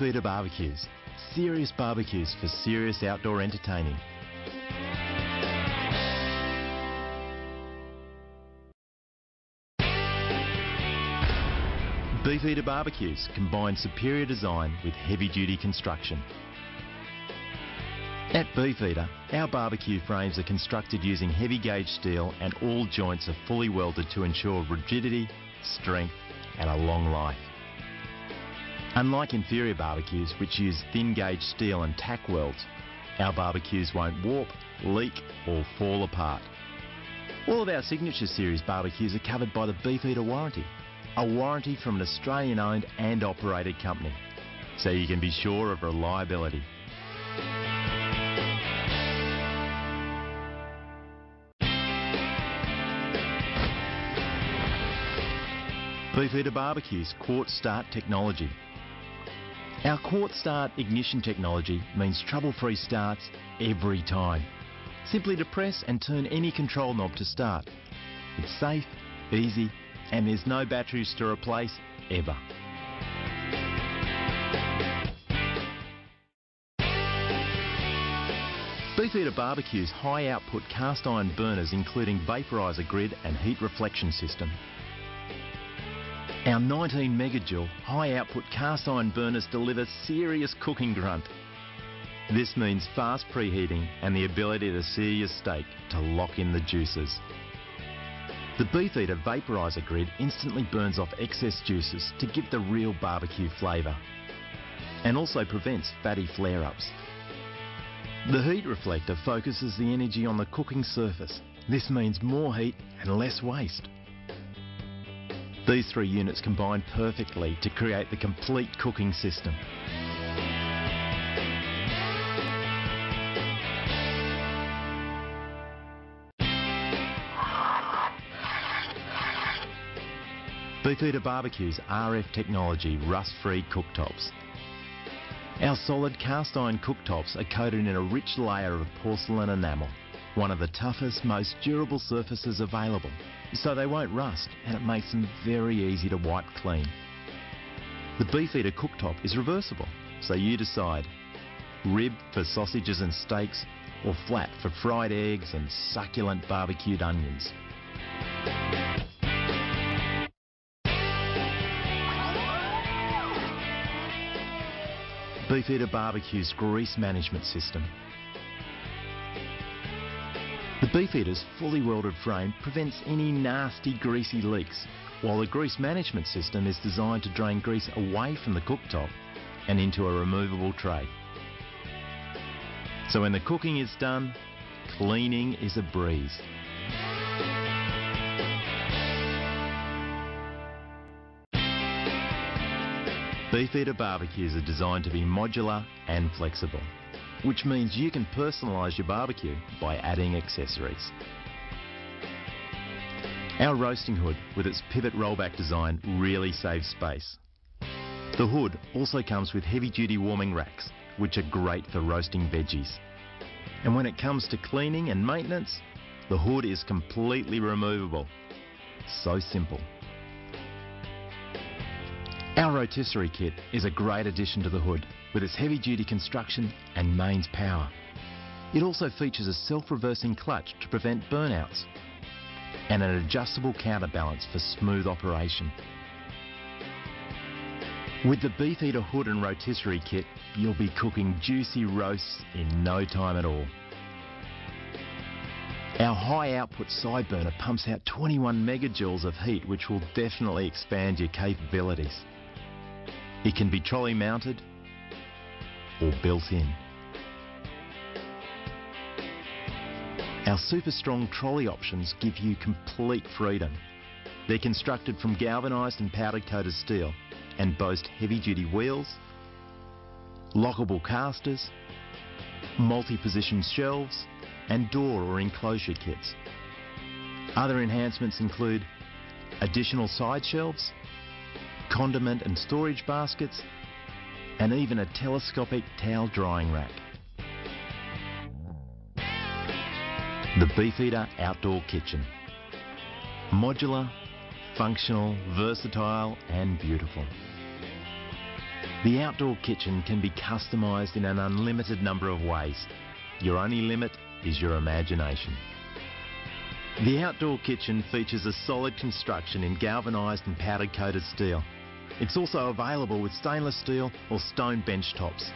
BeefEater BBQs. Serious barbecues for serious outdoor entertaining. BeefEater BBQs combine superior design with heavy-duty construction. At BeefEater, our barbecue frames are constructed using heavy-gauge steel and all joints are fully welded to ensure rigidity, strength and a long life. Unlike inferior barbecues, which use thin-gauge steel and tack welds, our barbecues won't warp, leak or fall apart. All of our Signature Series barbecues are covered by the BeefEater warranty, a warranty from an Australian-owned and operated company, so you can be sure of reliability. BeefEater BBQs Quartz Start technology. Our Quartz Start ignition technology means trouble-free starts every time. Simply depress and turn any control knob to start. It's safe, easy, and there's no batteries to replace, ever. BeefEater BBQs high output cast iron burners including vaporizer grid and heat reflection system. Our 19 megajoule high output cast iron burners deliver serious cooking grunt. This means fast preheating and the ability to sear your steak to lock in the juices. The BeefEater vaporizer grid instantly burns off excess juices to give the real barbecue flavour and also prevents fatty flare-ups. The heat reflector focuses the energy on the cooking surface. This means more heat and less waste. These three units combine perfectly to create the complete cooking system. BeefEater BBQs RF technology rust-free cooktops. Our solid cast iron cooktops are coated in a rich layer of porcelain enamel, one of the toughest, most durable surfaces available, so they won't rust and it makes them very easy to wipe clean. The BeefEater cooktop is reversible, so you decide. Rib for sausages and steaks, or flat for fried eggs and succulent barbecued onions. BeefEater BBQ's grease management system. The BeefEater's fully welded frame prevents any nasty greasy leaks, while the grease management system is designed to drain grease away from the cooktop and into a removable tray. So when the cooking is done, cleaning is a breeze. BeefEater BBQs are designed to be modular and flexible, which means you can personalise your barbecue by adding accessories. Our roasting hood with its pivot rollback design really saves space. The hood also comes with heavy-duty warming racks, which are great for roasting veggies. And when it comes to cleaning and maintenance, the hood is completely removable. So simple. Our rotisserie kit is a great addition to the hood with its heavy-duty construction and mains power. It also features a self-reversing clutch to prevent burnouts and an adjustable counterbalance for smooth operation. With the BeefEater hood and rotisserie kit, you'll be cooking juicy roasts in no time at all. Our high-output side burner pumps out 21 megajoules of heat, which will definitely expand your capabilities. It can be trolley mounted or built in. Our super strong trolley options give you complete freedom. They're constructed from galvanised and powder coated steel and boast heavy duty wheels, lockable casters, multi-position shelves and door or enclosure kits. Other enhancements include additional side shelves, condiment and storage baskets, and even a telescopic towel drying rack. The BeefEater Outdoor Kitchen. Modular, functional, versatile and beautiful. The outdoor kitchen can be customised in an unlimited number of ways. Your only limit is your imagination. The outdoor kitchen features a solid construction in galvanised and powder coated steel. It's also available with stainless steel or stone bench tops.